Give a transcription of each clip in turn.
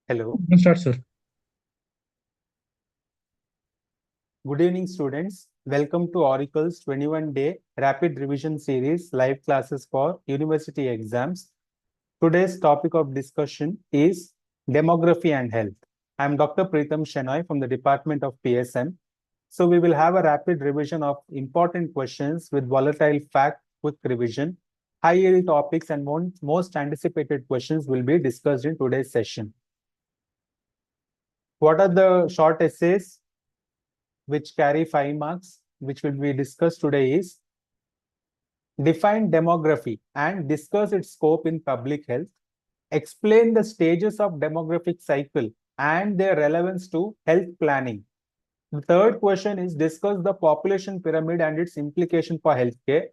Hello. You can start, sir. Good evening, students. Welcome to Auricle's 21-day rapid revision series live classes for university exams. Today's topic of discussion is demography and health. I'm Dr. Preetham Shenoy from the Department of PSM. So we will have a rapid revision of important questions with volatile fact, quick revision. High-yield topics and most anticipated questions will be discussed in today's session. What are the short essays which carry 5 marks, which will be discussed today is define demography and discuss its scope in public health, explain the stages of demographic cycle and their relevance to health planning. The third question is discuss the population pyramid and its implication for healthcare.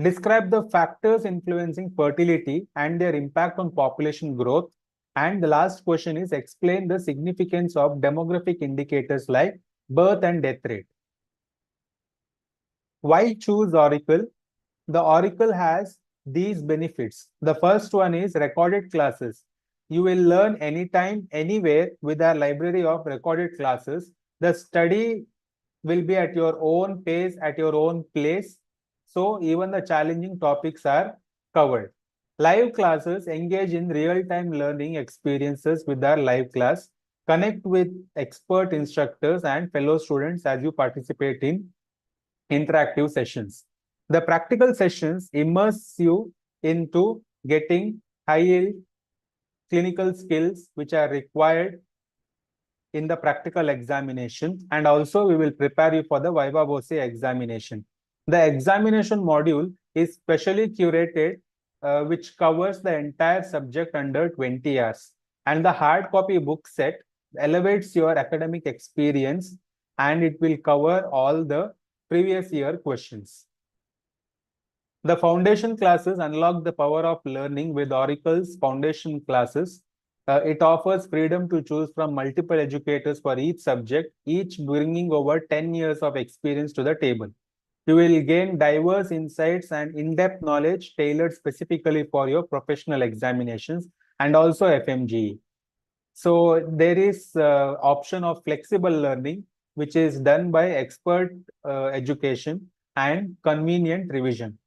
Describe the factors influencing fertility and their impact on population growth. And the last question is explain the significance of demographic indicators like birth and death rate. Why choose Auricle? The Auricle has these benefits. The first one is recorded classes. You will learn anytime, anywhere with our library of recorded classes. The study will be at your own pace, at your own place. So even the challenging topics are covered. Live classes engage in real-time learning experiences with our live class. Connect with expert instructors and fellow students as you participate in interactive sessions. The practical sessions immerse you into getting high-yield clinical skills which are required in the practical examination, and also we will prepare you for the Viva Voce examination. The examination module is specially curated which covers the entire subject under 20 hours, and the hard copy book set elevates your academic experience and it will cover all the previous year questions. The foundation classes unlock the power of learning with Auricle's foundation classes. It offers freedom to choose from multiple educators for each subject, each bringing over 10 years of experience to the table. You will gain diverse insights and in-depth knowledge tailored specifically for your professional examinations and also FMGE. So there is option of flexible learning, which is done by expert education and convenient revision.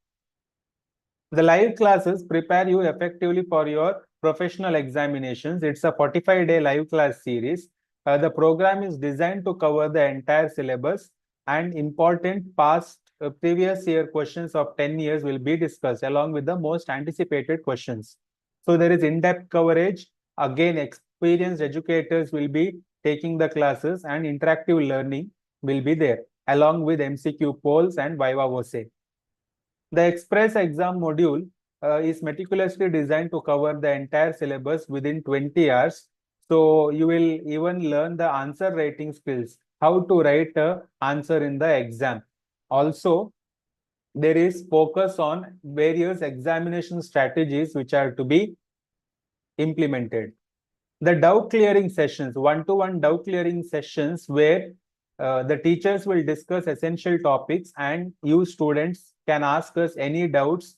The live classes prepare you effectively for your professional examinations. It's a 45-day live class series. The program is designed to cover the entire syllabus, and important past previous year questions of 10 years will be discussed along with the most anticipated questions. So there is in-depth coverage. Again, experienced educators will be taking the classes and interactive learning will be there along with MCQ polls and Viva Voce. The Express exam module is meticulously designed to cover the entire syllabus within 20 hours. So you will even learn the answer writing skills, how to write an answer in the exam. Also, there is focus on various examination strategies which are to be implemented. The doubt clearing sessions, one-to-one doubt clearing sessions where the teachers will discuss essential topics and you students can ask us any doubts,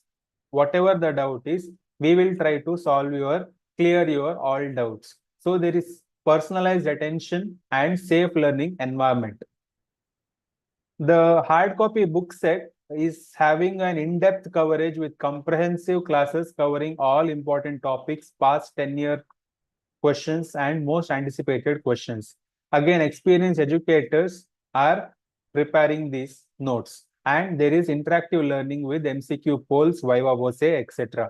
whatever the doubt is, we will try to clear your all doubts. So there is personalized attention and safe learning environment. The hard copy book set is having an in-depth coverage with comprehensive classes covering all important topics, past 10-year questions and most anticipated questions. Again, experienced educators are preparing these notes, and there is interactive learning with MCQ polls, Viva Voce, etc.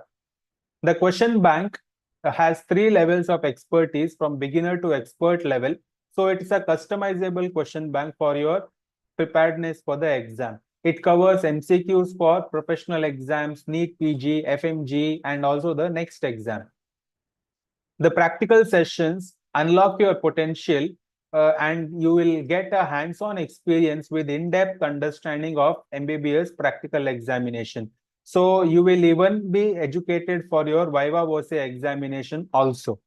The question bank has 3 levels of expertise from beginner to expert level. So it is a customizable question bank for your preparedness for the exam. It covers MCQs for professional exams, NEET PG, FMG, and also the next exam. The practical sessions unlock your potential and you will get a hands-on experience with in-depth understanding of MBBS practical examination. So you will even be educated for your Viva Voce examination also.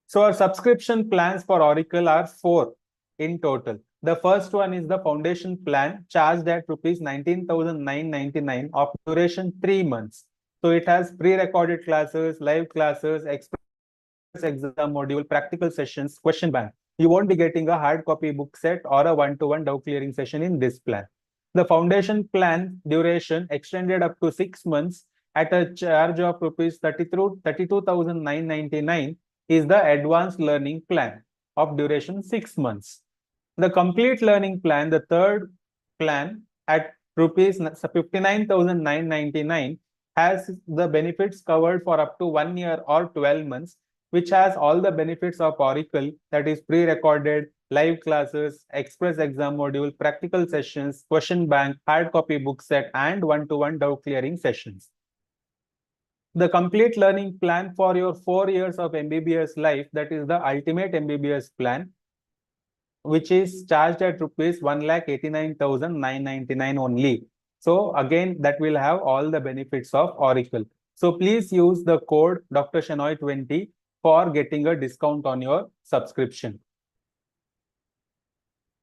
So our subscription plans for Auricle are 4 in total. The first one is the foundation plan charged at rupees 19,999 of duration 3 months. So it has pre-recorded classes, live classes, express exam module, practical sessions, question bank. You won't be getting a hard copy book set or a one-to-one doubt clearing session in this plan. The foundation plan duration extended up to 6 months at a charge of rupees 32,999 is the advanced learning plan of duration 6 months. The complete learning plan, the third plan at rupees 59,999 has the benefits covered for up to 1 year or 12 months, which has all the benefits of Auricle, that is pre-recorded, live classes, express exam module, practical sessions, question bank, hard copy book set, and one-to-one doubt clearing sessions. The complete learning plan for your 4 years of MBBS life, that is the ultimate MBBS plan, which is charged at rupees 1,89,999 only. So again, that will have all the benefits of Auricle. So please use the code Dr. Shenoy 20 for getting a discount on your subscription.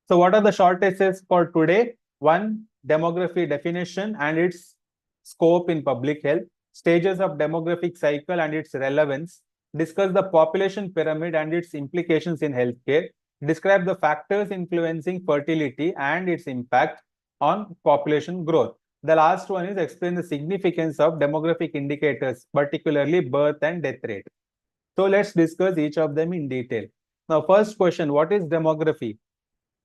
So what are the short essays for today? One, demography definition and its scope in public health, stages of demographic cycle and its relevance, discuss the population pyramid and its implications in healthcare, describe the factors influencing fertility and its impact on population growth. The last one is explain the significance of demographic indicators, particularly birth and death rate. So let's discuss each of them in detail. Now, first question, what is demography?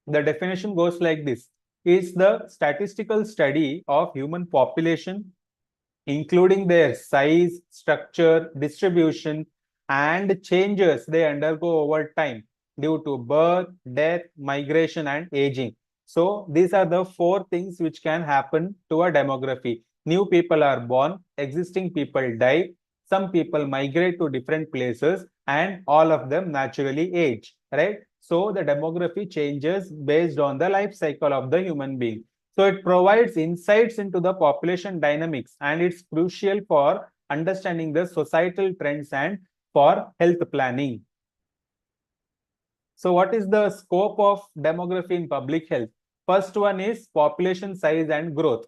The definition goes like this: is the statistical study of human population, including their size, structure, distribution, and changes they undergo over time due to birth, death, migration, and aging. So these are the 4 things which can happen to a demography. New people are born, existing people die, some people migrate to different places, and all of them naturally age, right? So the demography changes based on the life cycle of the human being. So it provides insights into the population dynamics, and it's crucial for understanding the societal trends and for health planning. So what is the scope of demography in public health? First one is population size and growth.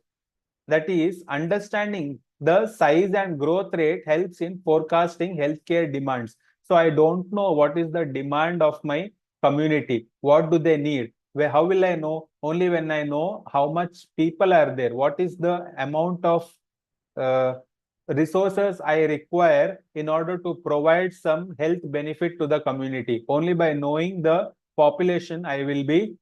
That is, understanding the size and growth rate helps in forecasting healthcare demands. So I don't know what is the demand of my community. What do they need? How will I know? Only when I know how much people are there. What is the amount of resources I require in order to provide some health benefit to the community. Only by knowing the population, I will be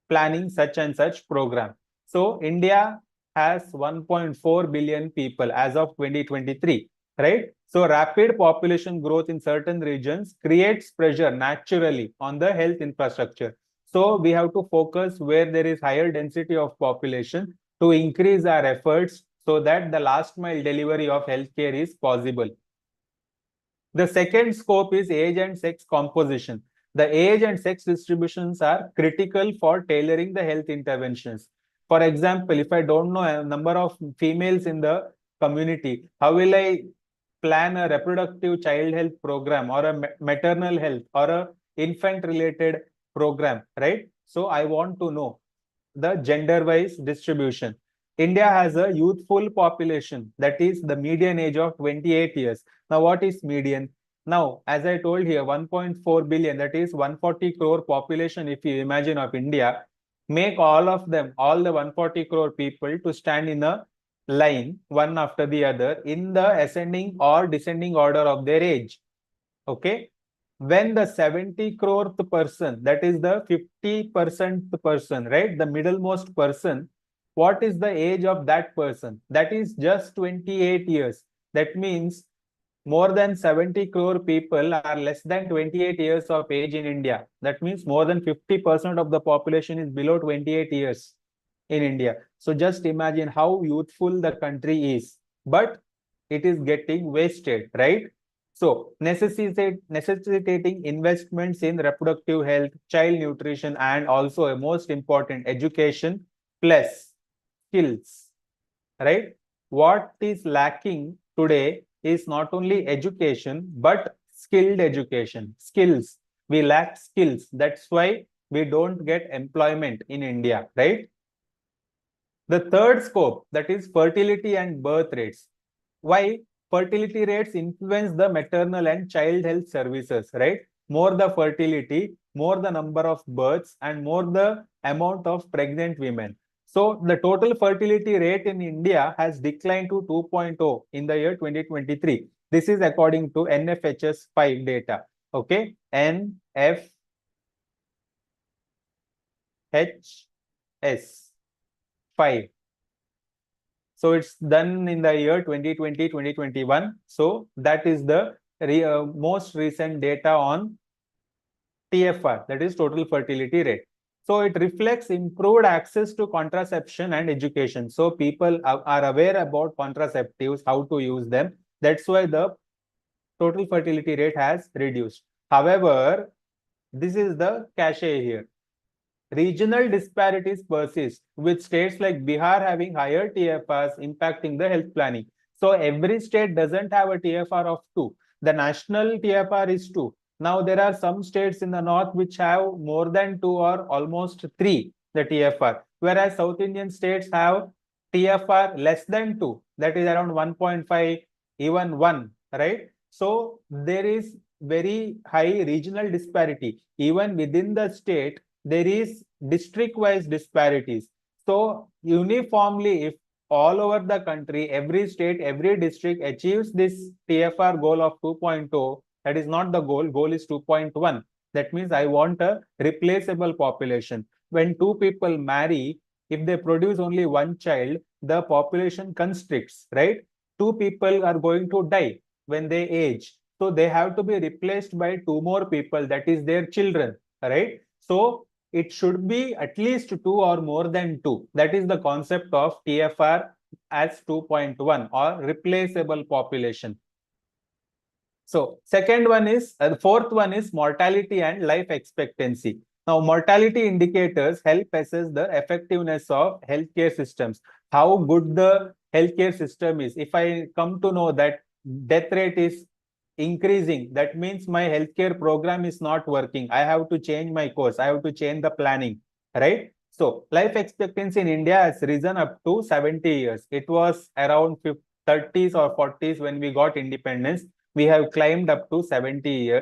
planning such and such program. So India has 1.4 billion people as of 2023, right? So rapid population growth in certain regions creates pressure naturally on the health infrastructure. So we have to focus where there is higher density of population to increase our efforts so that the last mile delivery of healthcare is possible. The second scope is age and sex composition. The age and sex distributions are critical for tailoring the health interventions. For example, if I don't know a number of females in the community, how will I plan a reproductive child health program or a maternal health or a infant related program, right? So I want to know the gender-wise distribution. India has a youthful population, that is the median age of 28 years. Now, what is median? Now, as I told here, 1.4 billion, that is 140 crore population, if you imagine, of India, make all of them, all the 140 crore people to stand in a line, one after the other, in the ascending or descending order of their age. Okay. When the 70 crore person, that is the 50% person, right? The middlemost person, what is the age of that person? That is just 28 years. That means more than 70 crore people are less than 28 years of age in India. That means more than 50% of the population is below 28 years in India. So just imagine how youthful the country is, but it is getting wasted, right? So necessitating investments in reproductive health, child nutrition, and also a most important education plus skills, right? What is lacking today is not only education, but skilled education, skills. We lack skills. That's why we don't get employment in India, right? The third scope, that is fertility and birth rates. Why? Fertility rates influence the maternal and child health services, right? More the fertility, more the number of births, and more the amount of pregnant women. So the total fertility rate in India has declined to 2.0 in the year 2023. This is according to NFHS 5 data. Okay, NFHS 5. So it's done in the year 2020, 2021. So that is the most recent data on TFR, that is total fertility rate. So it reflects improved access to contraception and education. So people are aware about contraceptives, how to use them. That's why the total fertility rate has reduced. However, this is the cachet here. Regional disparities persist, with states like Bihar having higher TFRs impacting the health planning. So every state doesn't have a TFR of 2. The national TFR is 2. Now there are some states in the north which have more than 2 or almost 3, the TFR, whereas South Indian states have TFR less than 2, that is around 1.5, even 1, right? So there is very high regional disparity. Even within the state, there is district-wise disparities. So uniformly, if all over the country, every state, every district achieves this TFR goal of 2.0, that is not the goal. Goal is 2.1. That means I want a replaceable population. When two people marry, if they produce only one child, the population constricts, right? Two people are going to die when they age. So they have to be replaced by two more people, that is their children, right? So it should be at least 2 or more than 2. That is the concept of TFR as 2.1 or replaceable population. So second one is, the fourth one is mortality and life expectancy. Now, mortality indicators help assess the effectiveness of healthcare systems, how good the healthcare system is. If I come to know that death rate is increasing, that means my healthcare program is not working. I have to change my course. I have to change the planning, right? So life expectancy in India has risen up to 70 years. It was around 30s or 40s when we got independence. We have climbed up to 70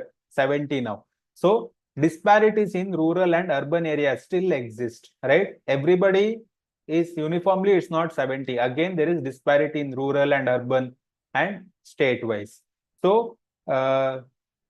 now. So disparities in rural and urban areas still exist, right? Everybody is uniformly, it's not 70. Again, there is disparity in rural and urban and state-wise. So, and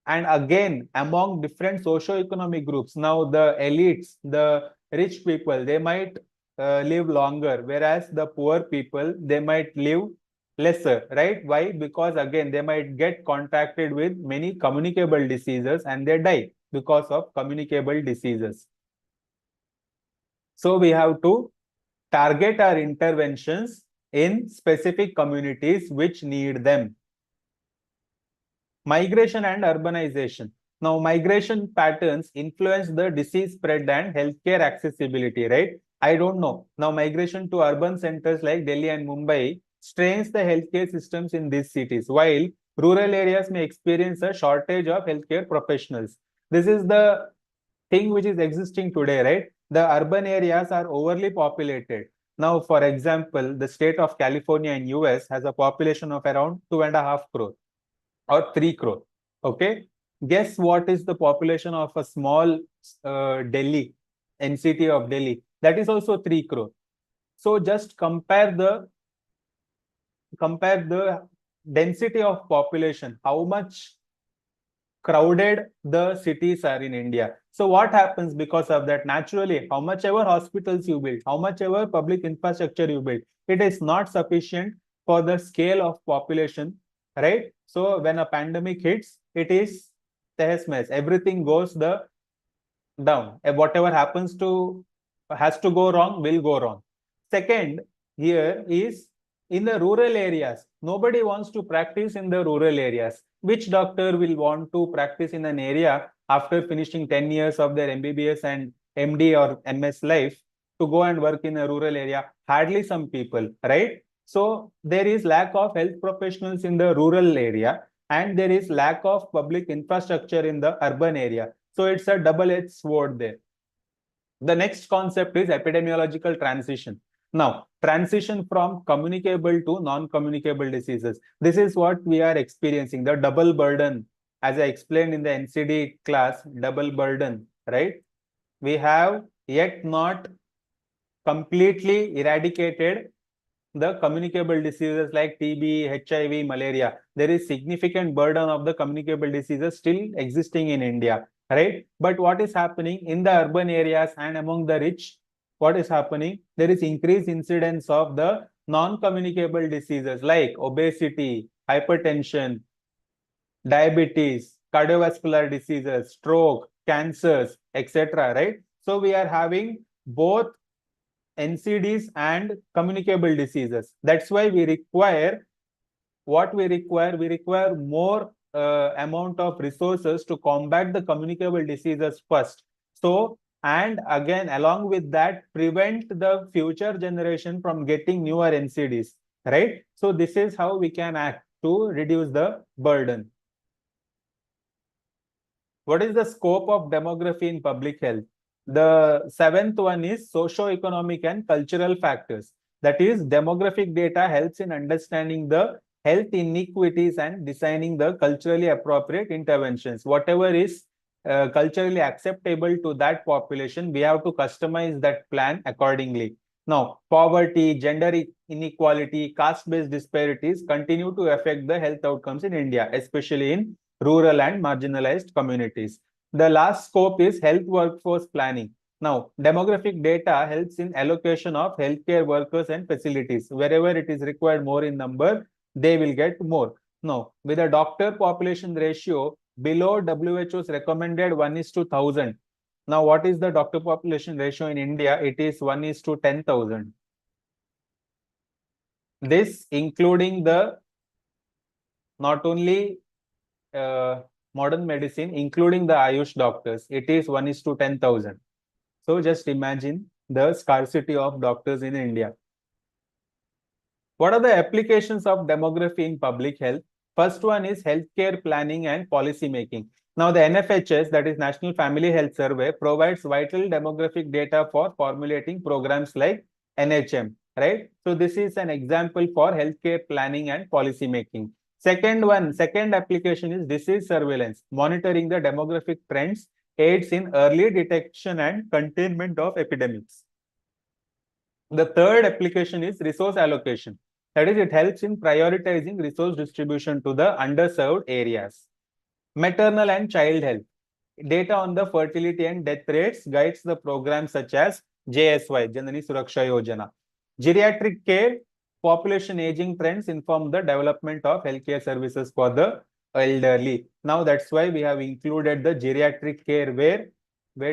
again, among different socio-economic groups, now the elites, the rich people, they might live longer, whereas the poor people, they might live lesser, right? Why? Because again, they might get contracted with many communicable diseases and they die because of communicable diseases. So we have to target our interventions in specific communities which need them. Migration and urbanization. Now, migration patterns influence the disease spread and healthcare accessibility, right? I don't know. Now, migration to urban centers like Delhi and Mumbai strains the healthcare systems in these cities, while rural areas may experience a shortage of healthcare professionals. This is the thing which is existing today, right? The urban areas are overly populated. Now, for example, the state of California in US has a population of around 2.5 crore or 3 crore. Okay. Guess what is the population of a small Delhi, NCT of Delhi? That is also 3 crore. So just compare the density of population, how much crowded the cities are in India. So what happens because of that? Naturally, how much ever hospitals you build, how much ever public infrastructure you build, it is not sufficient for the scale of population, right? So when a pandemic hits, it is tehes mess. Everything goes the down. And whatever has to go wrong will go wrong. Second, here is in the rural areas. Nobody wants to practice in the rural areas. Which doctor will want to practice in an area after finishing 10 years of their MBBS and MD or MS life to go and work in a rural area? Hardly some people, right? So there is lack of health professionals in the rural area and there is lack of public infrastructure in the urban area. So it's a double-edged sword there. The next concept is epidemiological transition. Now, transition from communicable to non-communicable diseases. This is what we are experiencing, the double burden, as I explained in the NCD class, double burden, right? We have yet not completely eradicated the communicable diseases like TB, HIV, malaria. There is significant burden of the communicable diseases still existing in India, right? But what is happening in the urban areas and among the rich? What is happening? There is increased incidence of the non-communicable diseases like obesity, hypertension, diabetes, cardiovascular diseases, stroke, cancers, etc. Right? So we are having both NCDs and communicable diseases. That's why we require what we require more amount of resources to combat the communicable diseases first. So, and again, along with that, prevent the future generation from getting newer NCDs, right? So this is how we can act to reduce the burden. What is the scope of demography in public health? The seventh one is socio-economic and cultural factors. That is, demographic data helps in understanding the health inequities and designing the culturally appropriate interventions. Whatever is culturally acceptable to that population, we have to customize that plan accordingly. Now, poverty, gender inequality, caste-based disparities continue to affect the health outcomes in India, especially in rural and marginalized communities. The last scope is health workforce planning. Now, demographic data helps in allocation of healthcare workers and facilities. Wherever it is required more in number, they will get more. Now, with a doctor population ratio below WHO's recommended 1:1,000. Now, what is the doctor population ratio in India? It is 1:10,000. This including the not only modern medicine, including the Ayush doctors, it is 1:10,000. So just imagine the scarcity of doctors in India. What are the applications of demography in public health? First one is healthcare planning and policy making. Now, the NFHS, that is National Family Health Survey, provides vital demographic data for formulating programs like NHM, right? So this is an example for healthcare planning and policy making. Second application is disease surveillance. Monitoring the demographic trends aids in early detection and containment of epidemics. The third application is resource allocation. That is, it helps in prioritizing resource distribution to the underserved areas. Maternal and child health. Data on the fertility and death rates guides the programs such as JSY, Janani Suraksha Yojana. Geriatric care, population aging trends inform the development of healthcare services for the elderly. Now, that's why we have included the geriatric care. Where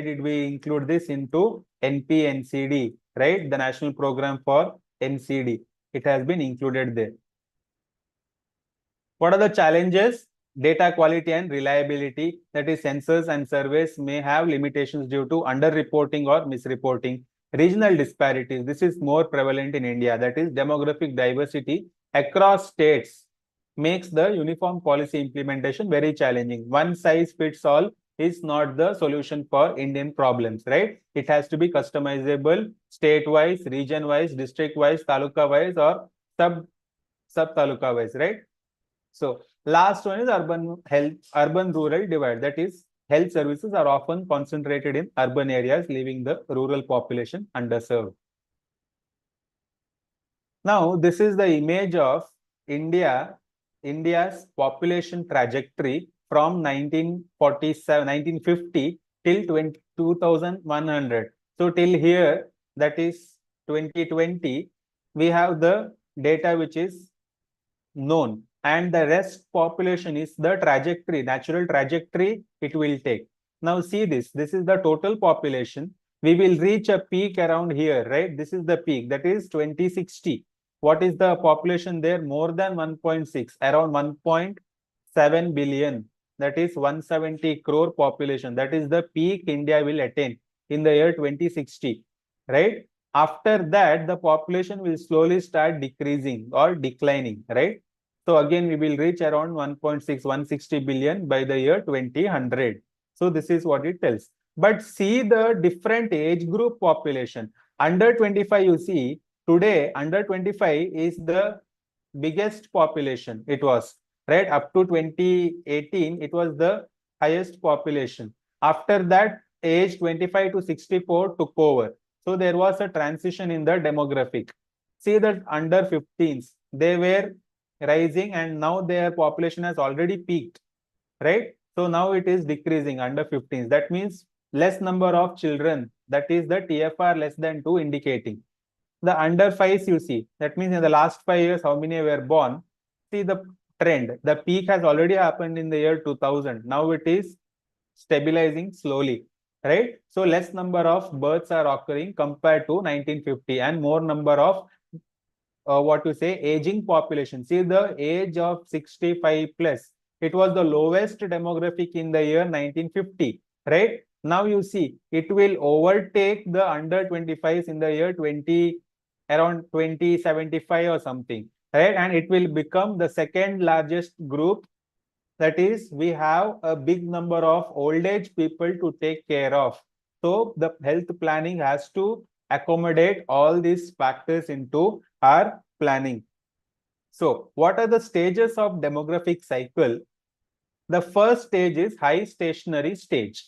did we include this? Into NPNCD, right? The National Program for NCD. It has been included there. What are the challenges? Data quality and reliability. That is, census and surveys may have limitations due to underreporting or misreporting. Regional disparities. This is more prevalent in India. That is, demographic diversity across states makes the uniform policy implementation very challenging. One size fits all is not the solution for Indian problems, right? It has to be customizable, state-wise, region-wise, district-wise, taluka-wise, or sub-taluka-wise, right? So, last one is urban health, urban-rural divide. That is, health services are often concentrated in urban areas, leaving the rural population underserved. Now, this is the image of India's population trajectory from 1950 till 2100. So till here, that is 2020, we have the data which is known, and the rest population is the trajectory, natural trajectory it will take. Now see this. This is the total population. We will reach a peak around here, right? This is the peak, that is 2060. What is the population there? More than 1.6, around 1.7 billion. That is 170 crore population. That is the peak India will attain in the year 2060, right? After that, the population will slowly start decreasing or declining, right? So again, we will reach around 1.6, 160 billion by the year 2000. So this is what it tells. But see the different age group population. Under 25, you see, Today, under 25 is the biggest population. It was, right? Up to 2018, it was the highest population. After that, age 25 to 64 took over. So there was a transition in the demographic. See that under 15s, they were rising and now their population has already peaked, right? So now it is decreasing under 15s. That means less number of children. That is the TFR less than 2 indicating. The under 5s you see, that means in the last 5 years, how many were born? See the trend. The peak has already happened in the year 2000. Now it is stabilizing slowly, right? So less number of births are occurring compared to 1950 and more number of what to say, aging population. See the age of 65 plus. It was the lowest demographic in the year 1950, right? Now you see, it will overtake the under 25s in the year 20, around 2075 or something, right? And it will become the second largest group. That is, we have a big number of old age people to take care of. So the health planning has to accommodate all these factors into our planning. So what are the stages of demographic cycle? The first stage is high stationary stage.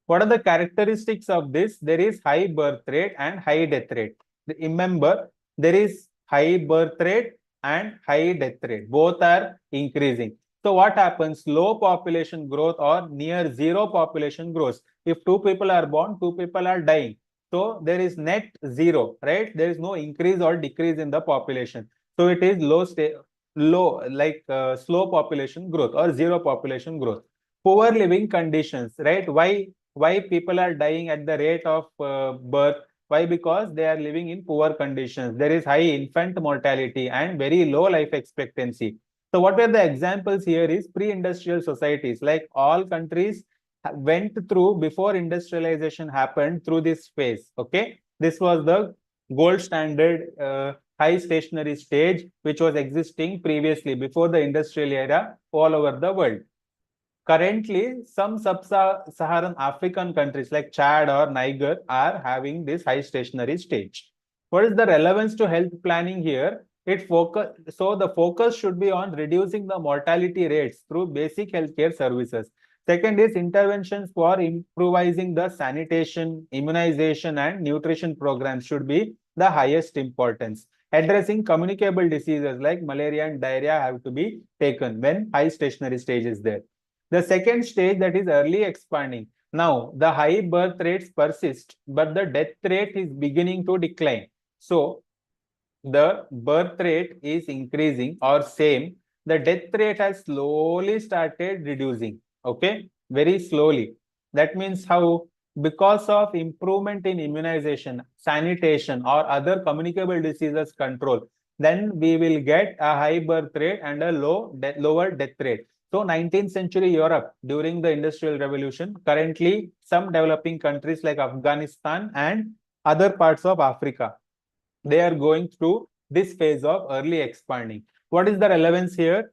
What are the characteristics of this? There is high birth rate and high death rate. Remember, there is high birth rate and high death rate. Both are increasing. So what happens? Low population growth or near zero population growth. If two people are born, two people are dying. So there is net zero, right? There is no increase or decrease in the population. So it is slow population growth or zero population growth. Poor living conditions, right? Why people are dying at the rate of birth? Why? Because they are living in poor conditions. There is high infant mortality and very low life expectancy. So what were the examples here is pre-industrial societies, like all countries went through before industrialization happened through this phase. Okay, this was the gold standard high stationary stage which was existing previously before the industrial era all over the world. Currently, some sub-Saharan African countries like Chad or Niger are having this high stationary stage. What is the relevance to health planning here? So the focus should be on reducing the mortality rates through basic healthcare services. Second is interventions for improvising the sanitation, immunization, and nutrition programs should be the highest importance. Addressing communicable diseases like malaria and diarrhea have to be taken when high stationary stage is there. The second stage, that is early expanding. Now, the high birth rates persist, but the death rate is beginning to decline. So, the birth rate is increasing or same. The death rate has slowly started reducing. Okay, very slowly. That means how? Because of improvement in immunization, sanitation, or other communicable diseases control, then we will get a high birth rate and a lower death rate. So 19th century Europe during the Industrial Revolution, currently some developing countries like Afghanistan and other parts of Africa, they are going through this phase of early expanding. What is the relevance here?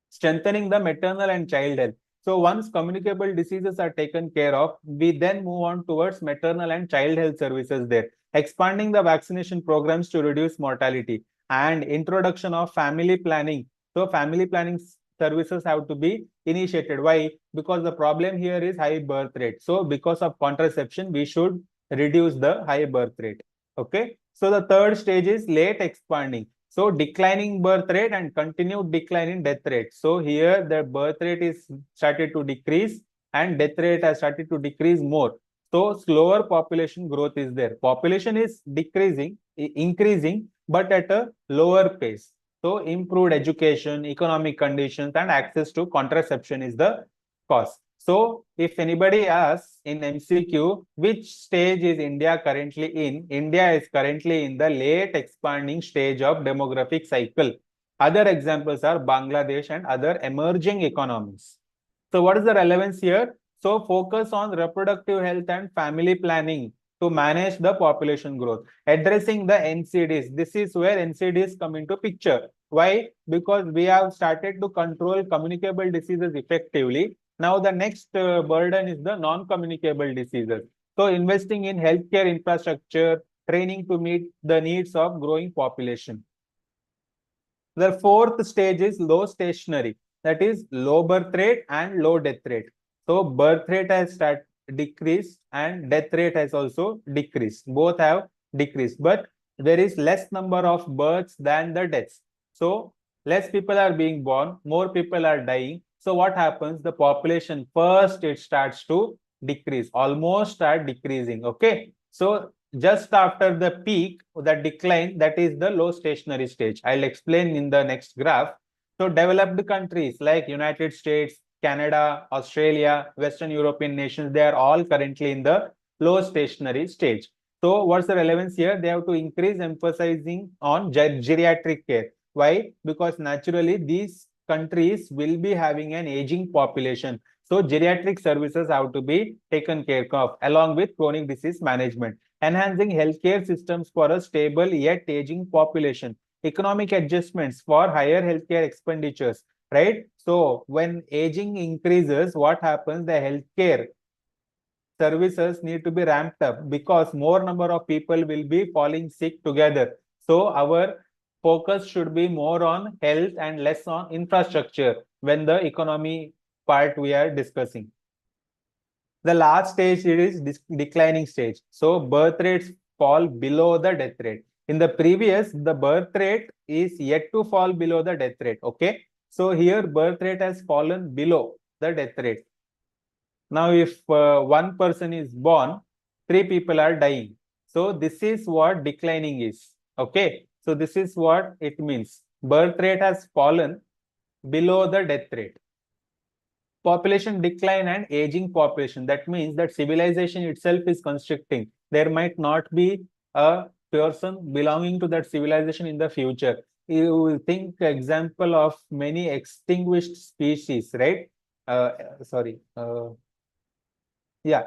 Strengthening the maternal and child health. So once communicable diseases are taken care of, we then move on towards maternal and child health services there. Expanding the vaccination programs to reduce mortality and introduction of family planning. So family planning services have to be initiated. Why? Because the problem here is high birth rate. So because of contraception, we should reduce the high birth rate. Okay. So the third stage is late expanding. So declining birth rate and continued decline in death rate. So here the birth rate is started to decrease and death rate has started to decrease more. So slower population growth is there. Population is increasing, but at a lower pace. So improved education, economic conditions, and access to contraception is the cause. So if anybody asks in MCQ, which stage is India currently in? India is currently in the late expanding stage of demographic cycle. Other examples are Bangladesh and other emerging economies. So what is the relevance here? So focus on reproductive health and family planning to manage the population growth. Addressing the NCDs. This is where NCDs come into picture. Why? Because we have started to control communicable diseases effectively. Now the next burden is the non-communicable diseases. So investing in healthcare infrastructure, training to meet the needs of growing population. The fourth stage is low stationary, that is low birth rate and low death rate. So birth rate has decreased and death rate has also decreased. Both have decreased, but there is less number of births than the deaths. So less people are being born, more people are dying. So what happens? The population first it starts to decrease, almost start decreasing. Okay. So just after the peak, the decline, that is the low stationary stage. I'll explain in the next graph. So developed countries like United States, Canada, Australia, Western European nations, they are all currently in the low stationary stage. So what's the relevance here? They have to increase emphasizing on geriatric care. Why? Because naturally these countries will be having an aging population. So geriatric services have to be taken care of along with chronic disease management. Enhancing healthcare systems for a stable yet aging population, economic adjustments for higher healthcare expenditures, right? So when aging increases, what happens? The healthcare services need to be ramped up because more number of people will be falling sick together. So our focus should be more on health and less on infrastructure when the economy part we are discussing. The last stage is declining stage. So birth rates fall below the death rate. In the previous, the birth rate is yet to fall below the death rate. Okay. So here birth rate has fallen below the death rate. Now, if one person is born, 3 people are dying. So this is what declining is. Okay. So this is what it means. Birth rate has fallen below the death rate. Population decline and aging population. That means that civilization itself is constricting. There might not be a person belonging to that civilization in the future. You will think example of many extinguished species, right?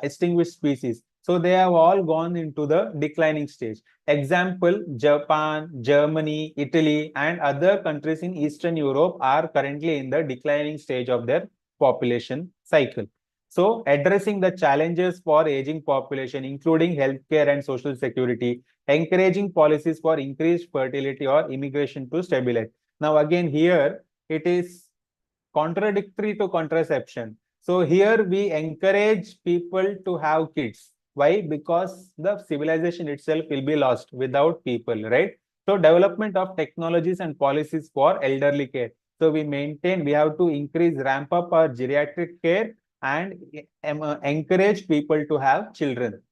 Extinguished species. So they have all gone into the declining stage. Example, Japan, Germany, Italy, and other countries in Eastern Europe are currently in the declining stage of their population cycle. So addressing the challenges for aging population, including healthcare and social security, encouraging policies for increased fertility or immigration to stabilize. Now again here, it is contradictory to contraception. So here we encourage people to have kids. Why? Because the civilization itself will be lost without people, right? So development of technologies and policies for elderly care. So we have to increase, ramp up our geriatric care and encourage people to have children.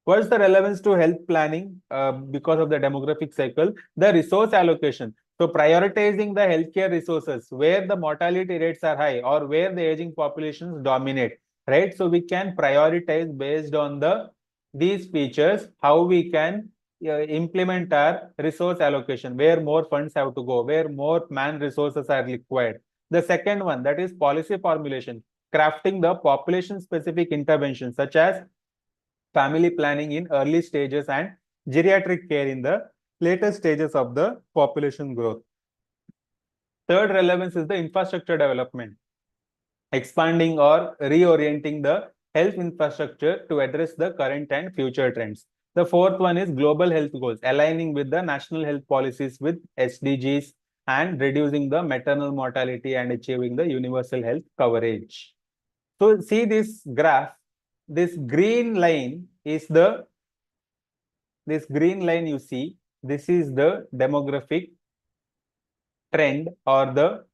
What's the relevance to health planning because of the demographic cycle? The resource allocation. So prioritizing the healthcare resources where the mortality rates are high or where the aging populations dominate, right? So we can prioritize based on these features, how we can implement our resource allocation, where more funds have to go, where more man resources are required. The second one, that is policy formulation, crafting the population specific interventions such as family planning in early stages and geriatric care in the later stages of the population growth. Third relevance is the infrastructure development, expanding or reorienting the health infrastructure to address the current and future trends. The fourth one is global health goals, aligning with the national health policies with SDGs and reducing the maternal mortality and achieving the universal health coverage. So see this graph, this green line is this green line you see, this is the demographic trend or the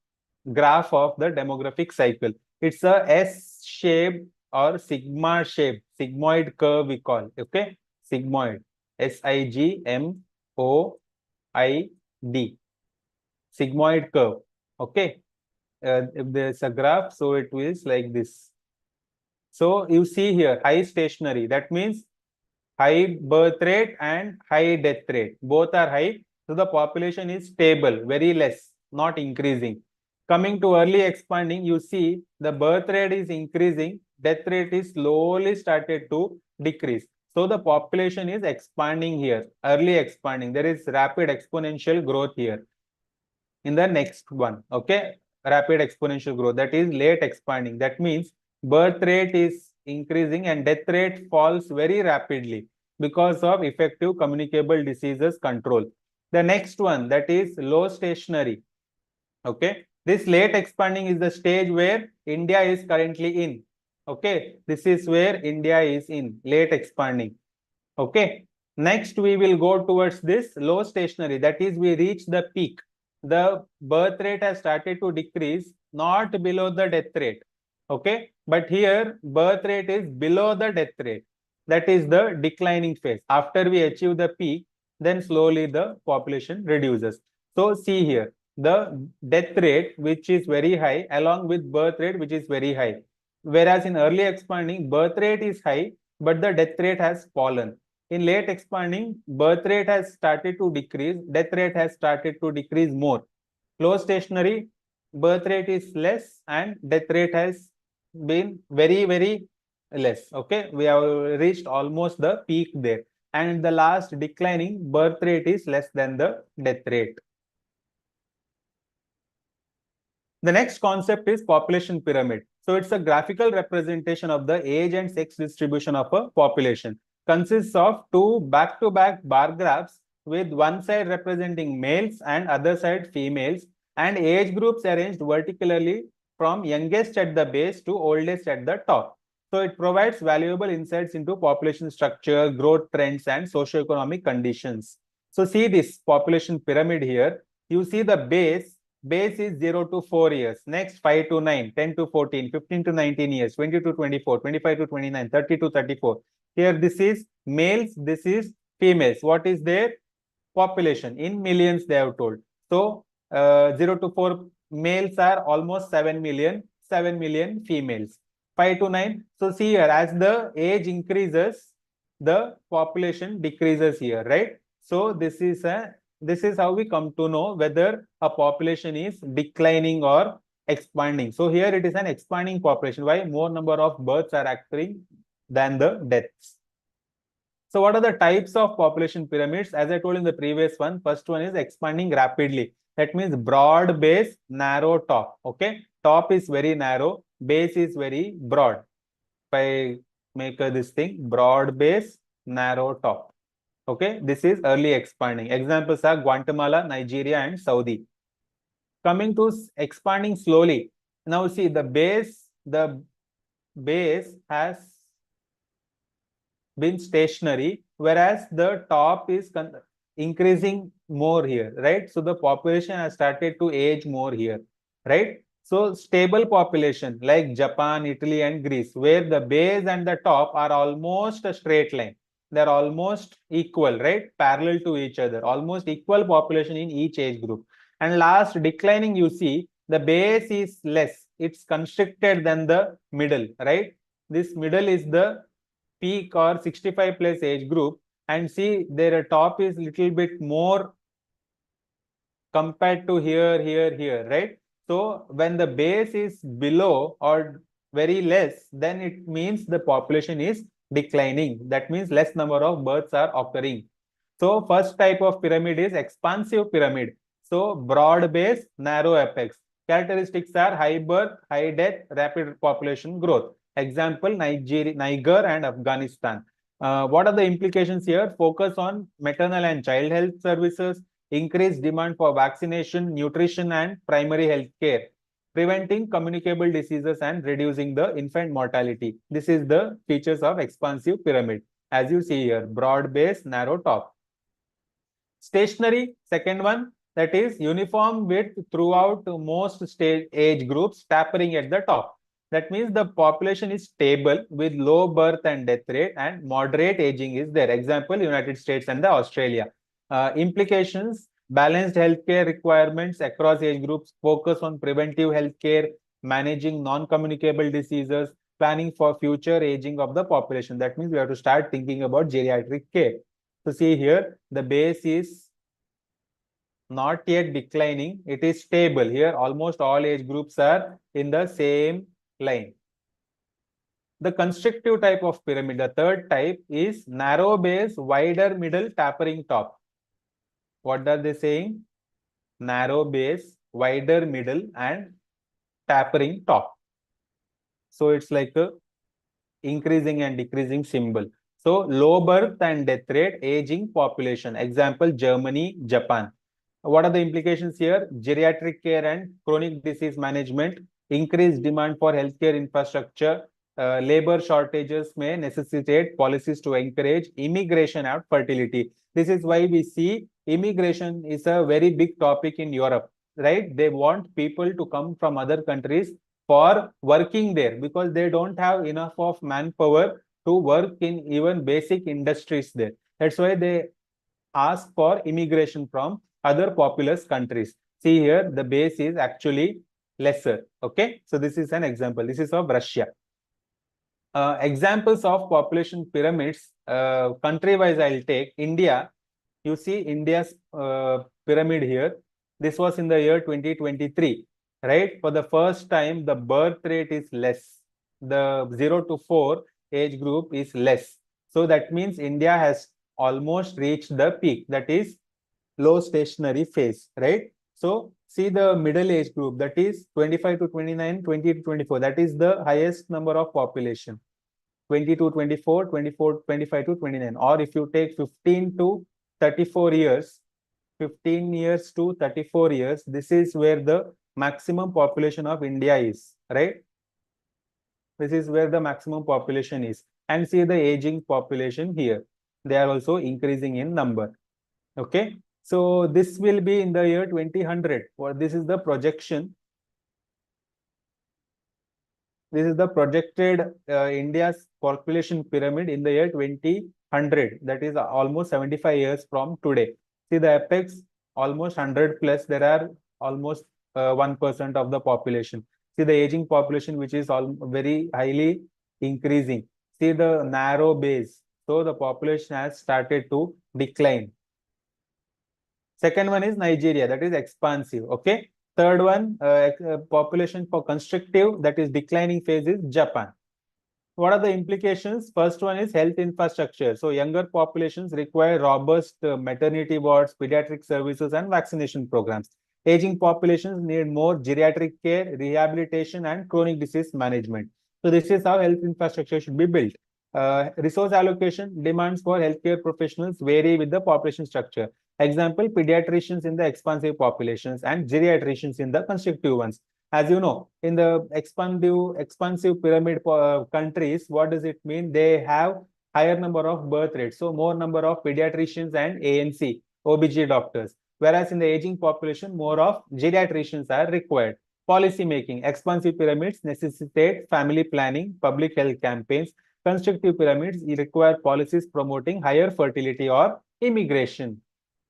graph of the demographic cycle. It's a S shape or sigma shape, sigmoid curve we call, okay? Sigmoid, SIGMOID, sigmoid curve, okay? If there's a graph, so it is like this. So you see here, high stationary, that means high birth rate and high death rate. Both are high. So the population is stable, very less, not increasing. Coming to early expanding, you see the birth rate is increasing, death rate is slowly started to decrease. So the population is expanding here, early expanding. There is rapid exponential growth here. In the next one, okay, rapid exponential growth, that is late expanding. That means birth rate is increasing and death rate falls very rapidly. because of effective communicable diseases control. The next one, that is low stationary. Okay, this late expanding is the stage where India is currently in. Okay, this is where India is in late expanding. Okay, next we will go towards this low stationary, that is we reach the peak. The birth rate has started to decrease, not below the death rate. Okay, but here birth rate is below the death rate. That is the declining phase. After we achieve the peak, then slowly the population reduces. So see here, the death rate which is very high along with birth rate which is very high. Whereas in early expanding, birth rate is high, but the death rate has fallen. In late expanding, birth rate has started to decrease, death rate has started to decrease more. Low stationary, birth rate is less and death rate has been very, very less. Okay, we have reached almost the peak there. And the last declining, birth rate is less than the death rate. The next concept is population pyramid. So it's a graphical representation of the age and sex distribution of a population. Consists of two back-to-back bar graphs with one side representing males and other side females, and age groups arranged vertically from youngest at the base to oldest at the top. So it provides valuable insights into population structure, growth trends, and socioeconomic conditions. So see this population pyramid here. You see the base is 0 to 4 years, next 5 to 9, 10 to 14, 15 to 19 years, 20 to 24, 25 to 29, 30 to 34. Here this is males, this is females. What is their population? In millions they have told. So 0 to 4 males are almost 7 million, 7 million females. 5 to 9. So see here, as the age increases, the population decreases here, right? So this is how we come to know whether a population is declining or expanding. So here it is an expanding population. Why? More number of births are occurring than the deaths. So what are the types of population pyramids? As I told in the previous one, first one is expanding rapidly. That means broad base, narrow top. Okay, top is very narrow, base is very broad. If I make this thing, broad base, narrow top. Okay, this is early expanding. Examples are Guatemala, Nigeria, and Saudi. Coming to expanding slowly. Now see the base has been stationary, whereas the top is increasing more here, right? So the population has started to age more here, right? So stable population like Japan, Italy, and Greece, where the base and the top are almost a straight line. They're almost equal, right? Parallel to each other, almost equal population in each age group. And last, declining, you see, the base is less. It's constricted than the middle, right? This middle is the peak or 65 plus age group, and see their top is little bit more compared to here, right? So when the base is below or very less, then it means the population is declining. That means less number of births are occurring. So first type of pyramid is expansive pyramid. So broad base, narrow apex. Characteristics are high birth, high death, rapid population growth. Example, Niger and Afghanistan. What are the implications here? Focus on maternal and child health services, increased demand for vaccination, nutrition, and primary health care, preventing communicable diseases and reducing the infant mortality. This is the features of expansive pyramid. As you see here, broad base, narrow top. Stationary, second one, that is uniform width throughout most stage age groups, tapering at the top. That means the population is stable with low birth and death rate and moderate aging is there. Example, United States and the Australia. Implications, balanced healthcare requirements across age groups, focus on preventive healthcare, managing non-communicable diseases, planning for future aging of the population. That means we have to start thinking about geriatric care. So see here, the base is not yet declining, it is stable. Here almost all age groups are in the same line. The constrictive type of pyramid, the third type, is narrow base, wider middle, tapering top. What are they saying? Narrow base, wider middle, and tapering top. So it's like a increasing and decreasing symbol. So low birth and death rate, aging population. Example, Germany, Japan. What are the implications here? Geriatric care and chronic disease management, increased demand for healthcare infrastructure, labor shortages may necessitate policies to encourage immigration and fertility. This is why we see immigration is a very big topic in Europe, right? They want people to come from other countries for working there because they don't have enough of manpower to work in even basic industries there. That's why they ask for immigration from other populous countries. See here, the base is actually lesser. Okay, so this is an example. This is of Russia. Examples of population pyramids, country-wise, I'll take India. You see India's pyramid here. This was in the year 2023, right? For the first time, the birth rate is less. The 0 to 4 age group is less. So that means India has almost reached the peak, that is low stationary phase, right? So see the middle age group, that is 25 to 29, 20 to 24. That is the highest number of population. 20 to 24, 24, 25 to 29. Or if you take 15 to 34 years, 15 years to 34 years, this is where the maximum population of India is, right? This is where the maximum population is. And see the aging population here. They are also increasing in number. Okay. So this will be in the year 2000. Or this is the projection. This is the projected India's population pyramid in the year 2000. That is almost 75 years from today. See the apex, almost 100 plus. There are almost 1% of the population. See the aging population, which is all very highly increasing. See the narrow base. So the population has started to decline. Second one is Nigeria, that is expansive. Okay. Third one, population for constrictive, that is declining phase, is Japan. What are the implications? First one is health infrastructure. So younger populations require robust maternity wards, pediatric services, and vaccination programs. Aging populations need more geriatric care, rehabilitation, and chronic disease management. So this is how health infrastructure should be built. Resource allocation, demands for healthcare professionals vary with the population structure. Example, pediatricians in the expansive populations and geriatricians in the constrictive ones. As you know, in the expansive pyramid countries, what does it mean? They have higher number of birth rates, so more number of pediatricians and ANC, OBG doctors. Whereas in the aging population, more of geriatricians are required. Policy making, expansive pyramids necessitate family planning, public health campaigns. Constrictive pyramids require policies promoting higher fertility or immigration.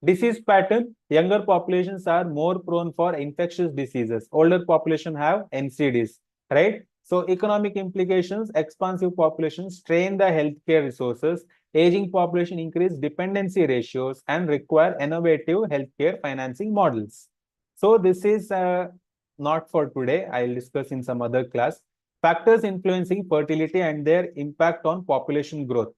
Disease pattern, younger populations are more prone for infectious diseases. Older population have NCDs, right? So economic implications, expansive populations strain the healthcare resources. Aging population increase dependency ratios and require innovative healthcare financing models. So this is not for today. I'll discuss in some other class. Factors influencing fertility and their impact on population growth.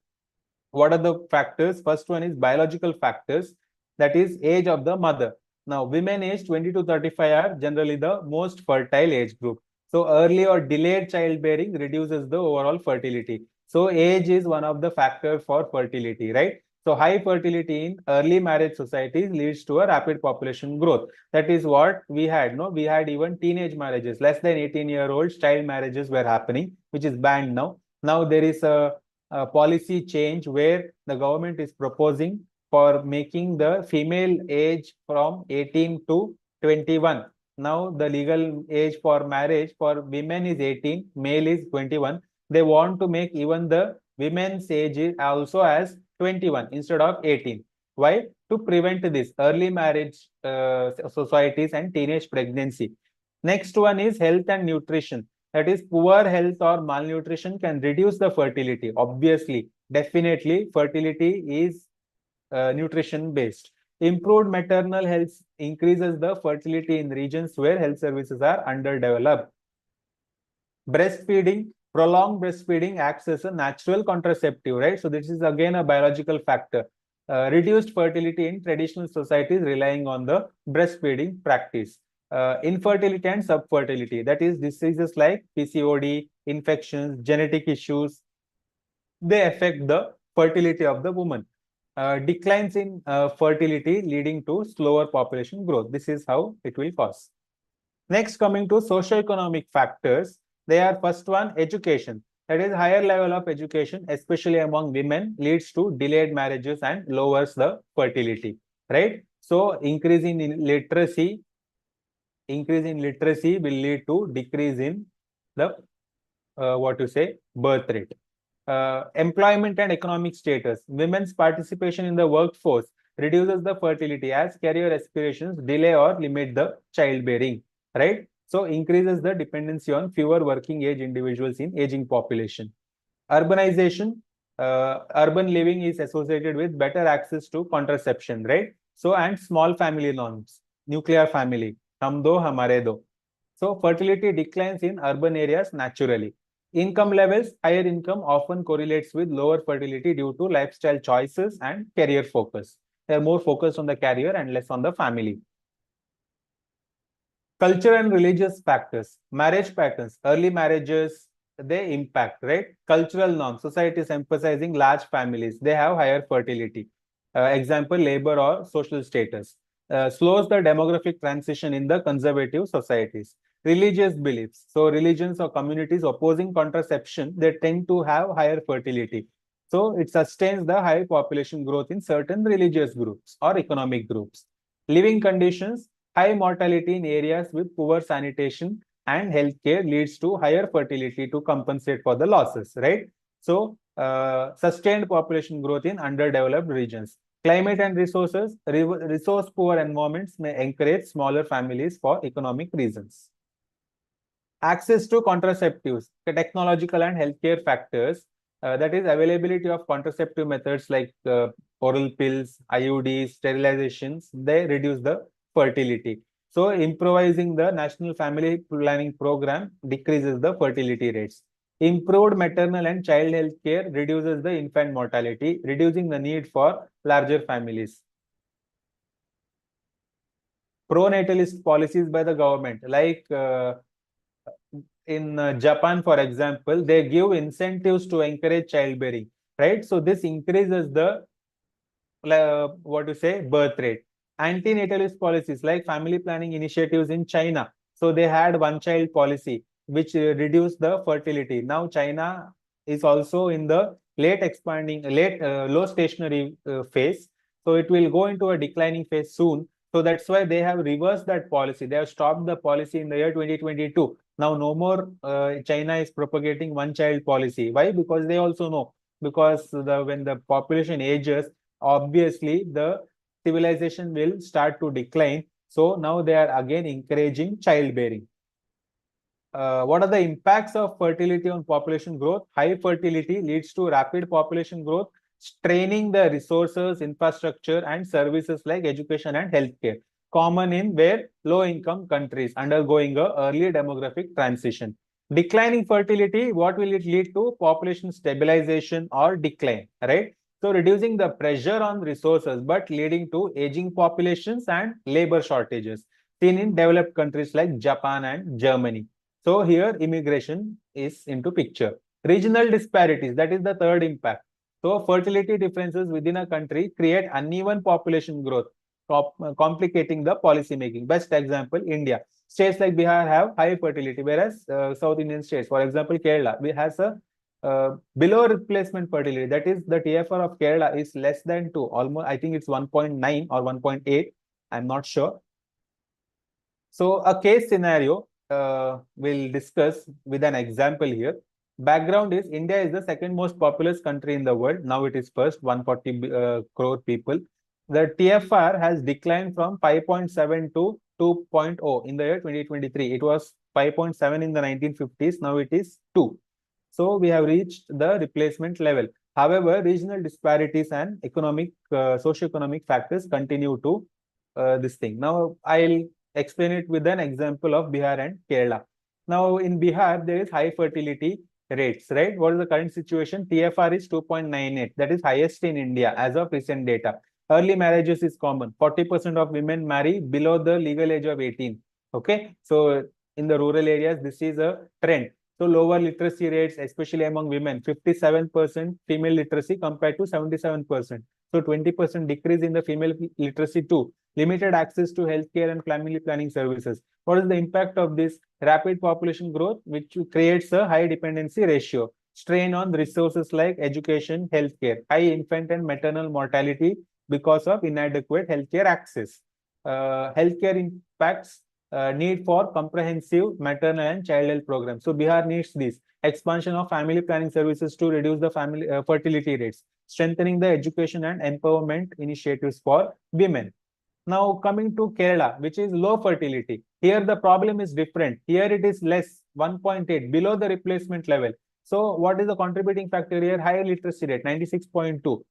What are the factors? First one is biological factors, that is age of the mother. Now, women aged 20 to 35 are generally the most fertile age group. So early or delayed childbearing reduces the overall fertility. So age is one of the factors for fertility, right? So high fertility in early marriage societies leads to a rapid population growth. That is what we had. No, we had even teenage marriages. Less than 18-year-olds child marriages were happening, which is banned now. Now there is a policy change where the government is proposing for making the female age from 18 to 21. Now the legal age for marriage for women is 18, male is 21. They want to make even the women's age also as 21 instead of 18. Why? To prevent this early marriage societies and teenage pregnancy. Next one is health and nutrition. That is, poor health or malnutrition can reduce the fertility. Obviously, definitely, fertility is nutrition based. Improved maternal health increases the fertility in regions where health services are underdeveloped. Breastfeeding, prolonged breastfeeding acts as a natural contraceptive, right? So this is again a biological factor. Reduced fertility in traditional societies relying on the breastfeeding practice. Infertility and subfertility, that is diseases like PCOD, infections, genetic issues, they affect the fertility of the woman. Declines in fertility leading to slower population growth. This is how it will cause. Next, coming to socio-economic factors, they are first one, education. That is, higher level of education, especially among women, leads to delayed marriages and lowers the fertility, right? So, increase in literacy will lead to decrease in the birth rate. Employment and economic status. Women's participation in the workforce reduces the fertility as career aspirations delay or limit the childbearing, right? So increases the dependency on fewer working age individuals in aging population. Urbanization, urban living is associated with better access to contraception, right? So, and small family norms, nuclear family, hum do, hamare do. So, fertility declines in urban areas naturally. Income levels, higher income often correlates with lower fertility due to lifestyle choices and career focus. They are more focused on the career and less on the family. Culture and religious factors, marriage patterns, early marriages, they impact, right? Cultural norms, societies emphasizing large families, they have higher fertility. Example, labor or social status. Slows the demographic transition in the conservative societies. Religious beliefs. So religions or communities opposing contraception, they tend to have higher fertility. So it sustains the high population growth in certain religious groups or economic groups. Living conditions, high mortality in areas with poor sanitation and healthcare leads to higher fertility to compensate for the losses, right? So, sustained population growth in underdeveloped regions. Climate and resources, resource poor environments may encourage smaller families for economic reasons. Access to contraceptives, the technological and healthcare factors, that is availability of contraceptive methods like oral pills, IUDs, sterilizations, they reduce the fertility. So improvising the National Family Planning Program decreases the fertility rates. Improved maternal and child health care reduces the infant mortality, reducing the need for larger families. Pro-natalist policies by the government, like in Japan, for example, they give incentives to encourage childbearing, right? So this increases the birth rate. Anti-natalist policies like family planning initiatives in China. So they had one child policy, which reduced the fertility. Now China is also in the low stationary phase. So it will go into a declining phase soon. So that's why they have reversed that policy. They have stopped the policy in the year 2022. Now no more China is propagating one child policy. Why? Because they also know, because when the population ages, obviously the civilization will start to decline. So now they are again encouraging childbearing. What are the impacts of fertility on population growth? High fertility leads to rapid population growth, straining the resources, infrastructure, and services like education and healthcare. Common in where low-income countries undergoing a early demographic transition. Declining fertility, what will it lead to? Population stabilization or decline, right? So reducing the pressure on resources, but leading to aging populations and labor shortages, seen in developed countries like Japan and Germany. So here immigration is into picture. Regional disparities, that is the third impact. So fertility differences within a country create uneven population growth, complicating the policy making. Best example, India. States like Bihar have high fertility, whereas South Indian states, for example, Kerala, has a below replacement fertility. That is, the TFR of Kerala is less than 2, almost, I think it's 1.9 or 1.8. I'm not sure. So a case scenario we'll discuss with an example here. Background is India is the second most populous country in the world. Now it is first, 140 crore people. The TFR has declined from 5.7 to 2.0 in the year 2023. It was 5.7 in the 1950s. Now it is 2. So we have reached the replacement level. However, regional disparities and socio-economic factors continue to this thing. Now I'll explain it with an example of Bihar and Kerala. Now in Bihar, there is high fertility rates, right? What is the current situation? TFR is 2.98. That is highest in India as of recent data. Early marriages is common. 40% of women marry below the legal age of 18. Okay. So in the rural areas, this is a trend. So lower literacy rates, especially among women, 57% female literacy compared to 77%. So 20% decrease in the female literacy too. Limited access to healthcare and family planning services. What is the impact of this? Rapid population growth, which creates a high dependency ratio. Strain on resources like education, healthcare, high infant and maternal mortality because of inadequate healthcare access. Healthcare impacts need for comprehensive maternal and child health programs. So Bihar needs this expansion of family planning services to reduce the family fertility rates, strengthening the education and empowerment initiatives for women. Now coming to Kerala, which is low fertility. Here the problem is different. Here it is less, 1.8, below the replacement level. So what is the contributing factor here? Higher literacy rate, 96.2.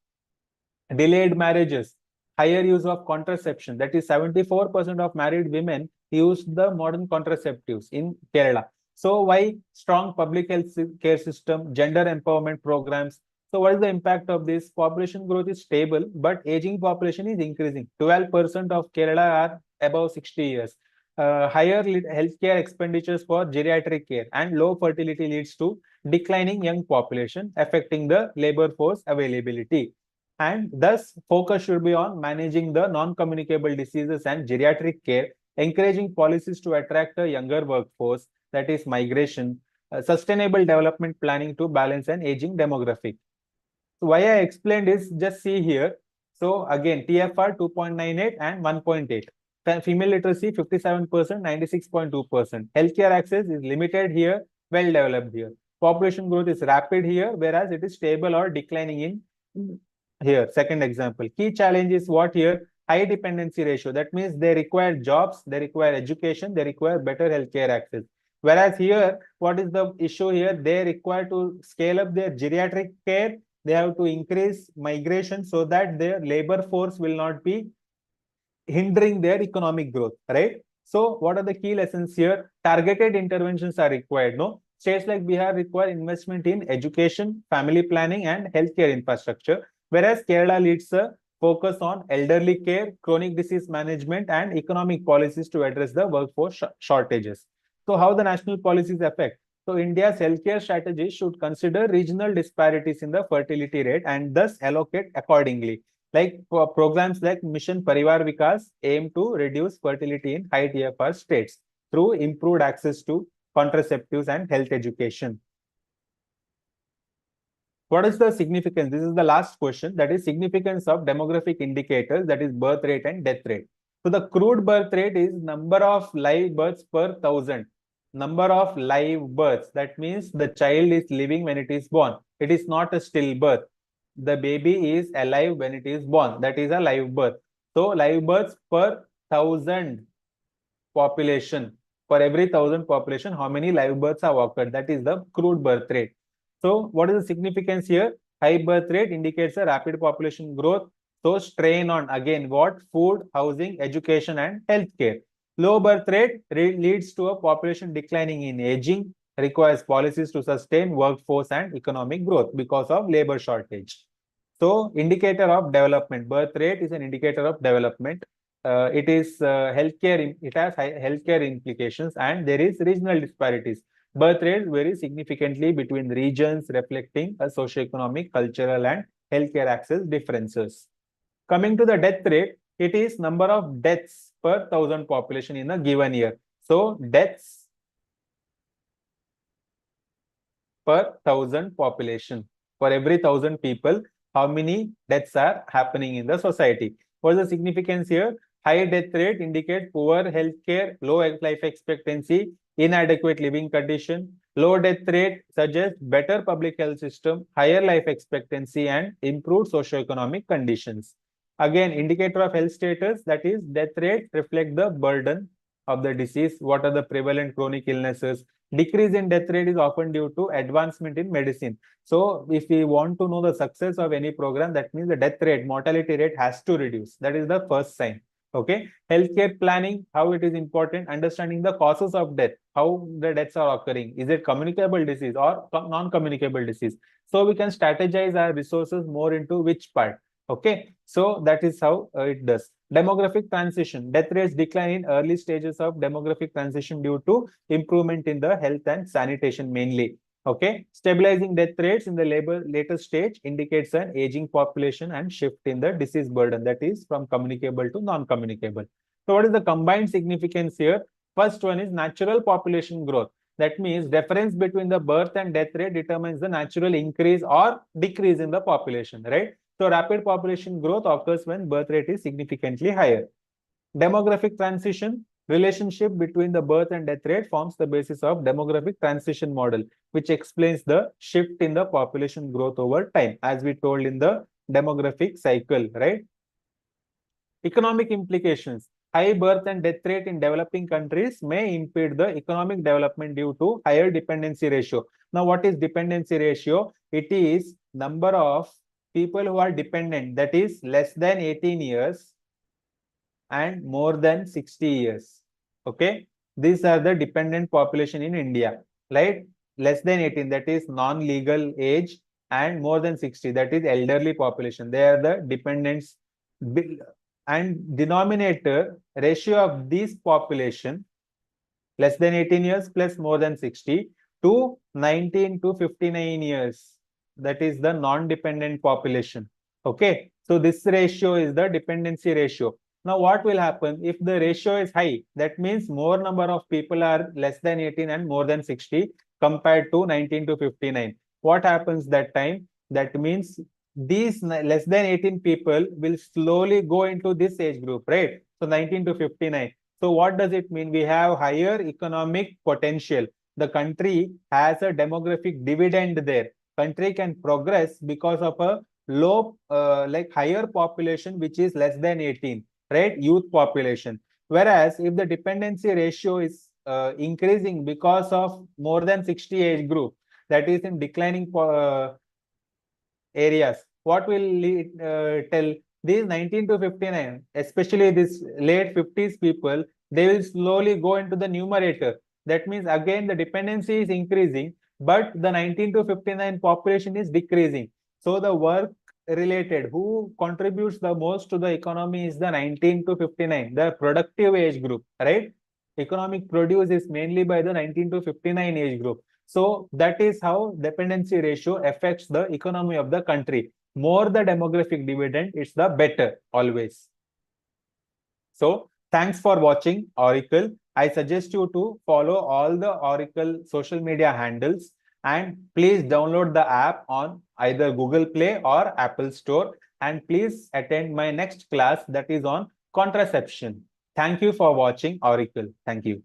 Delayed marriages, higher use of contraception. That is 74% of married women use the modern contraceptives in Kerala. So why? Strong public health care system, gender empowerment programs. So what is the impact of this? Population growth is stable, but aging population is increasing. 12% of Kerala are above 60 years. Higher healthcare expenditures for geriatric care and low fertility leads to declining young population, affecting the labor force availability. And thus, focus should be on managing the non-communicable diseases and geriatric care, encouraging policies to attract a younger workforce, that is migration, sustainable development planning to balance an aging demographic. So why I explained is just see here. So again, TFR 2.98 and 1.8. Female literacy 57%, 96.2%. Healthcare access is limited here, well developed here. Population growth is rapid here, whereas it is stable or declining in here. Second example. Key challenge is what here? High dependency ratio. That means they require jobs, they require education, they require better healthcare access. Whereas here, what is the issue here? They require to scale up their geriatric care. They have to increase migration so that their labor force will not be hindering their economic growth, right? So what are the key lessons here? Targeted interventions are required. No, states like Bihar require investment in education, family planning, and healthcare infrastructure, whereas Kerala leads a focus on elderly care, chronic disease management, and economic policies to address the workforce shortages. So how the national policies affect? So India's healthcare strategy should consider regional disparities in the fertility rate and thus allocate accordingly. Like programs like Mission Parivar Vikas aim to reduce fertility in high TFR states through improved access to contraceptives and health education. What is the significance? This is the last question. That is significance of demographic indicators, that is birth rate and death rate. So the crude birth rate is number of live births per thousand. Number of live births. That means the child is living when it is born. It is not a stillbirth. The baby is alive when it is born. That is a live birth. So live births per thousand population. For every 1,000 population, how many live births have occurred? That is the crude birth rate. So what is the significance here? High birth rate indicates a rapid population growth. So strain on again what? Food, housing, education, and healthcare. Low birth rate leads to a population declining in aging, requires policies to sustain workforce and economic growth because of labor shortage. So indicator of development. Birth rate is an indicator of development. It is healthcare. It has healthcare implications, and there is regional disparities. Birth rate varies significantly between regions, reflecting a socioeconomic, cultural, and healthcare access differences. Coming to the death rate, it is number of deaths per 1,000 population in a given year. So deaths per 1,000 population. For every 1,000 people, how many deaths are happening in the society? What is the significance here? High death rate indicates poor healthcare, low life expectancy, inadequate living condition. Low death rate suggests better public health system, higher life expectancy, and improved socioeconomic conditions. Again, indicator of health status, that is death rate, reflect the burden of the disease. What are the prevalent chronic illnesses? Decrease in death rate is often due to advancement in medicine. So if we want to know the success of any program, that means the death rate, mortality rate has to reduce. That is the first sign. Okay. Healthcare planning, how it is important, understanding the causes of death, how the deaths are occurring. Is it communicable disease or non-communicable disease? So we can strategize our resources more into which part. Okay. So that is how it does. Demographic transition. Death rates decline in early stages of demographic transition due to improvement in the health and sanitation mainly. Okay. Stabilizing death rates in the later stage indicates an aging population and shift in the disease burden, that is from communicable to non-communicable. So what is the combined significance here? First one is natural population growth. That means difference between the birth and death rate determines the natural increase or decrease in the population, right? So rapid population growth occurs when birth rate is significantly higher. Demographic transition, relationship between the birth and death rate forms the basis of demographic transition model, which explains the shift in the population growth over time, as we told in the demographic cycle, right? Economic implications. High birth and death rate in developing countries may impede the economic development due to higher dependency ratio. Now, what is dependency ratio? It is number of people who are dependent, that is less than 18 years and more than 60 years. Okay. These are the dependent population in India, right? Less than 18, that is non-legal age, and more than 60, that is elderly population. They are the dependents. And denominator ratio of this population, less than 18 years plus more than 60, to 19 to 59 years, that is the non-dependent population. Okay, so this ratio is the dependency ratio. Now what will happen if the ratio is high? That means more number of people are less than 18 and more than 60 compared to 19 to 59. What happens that time? That means these less than 18 people will slowly go into this age group, right? So 19 to 59. So what does it mean? We have higher economic potential. The country has a demographic dividend there. Country can progress because of a low, higher population, which is less than 18, right? Youth population. Whereas if the dependency ratio is increasing because of more than 60 age group, that is in declining areas, what will it tell? These 19 to 59, especially this late 50s people, they will slowly go into the numerator. That means again the dependency is increasing, but the 19 to 59 population is decreasing. So the work related, who contributes the most to the economy is the 19 to 59, the productive age group, right? Economic produce is mainly by the 19 to 59 age group. So that is how dependency ratio affects the economy of the country. More the demographic dividend, it's the better always. So thanks for watching Auricle. I suggest you to follow all the Auricle social media handles, and please download the app on either Google Play or Apple Store. And please attend my next class, that is on contraception. Thank you for watching Auricle. Thank you.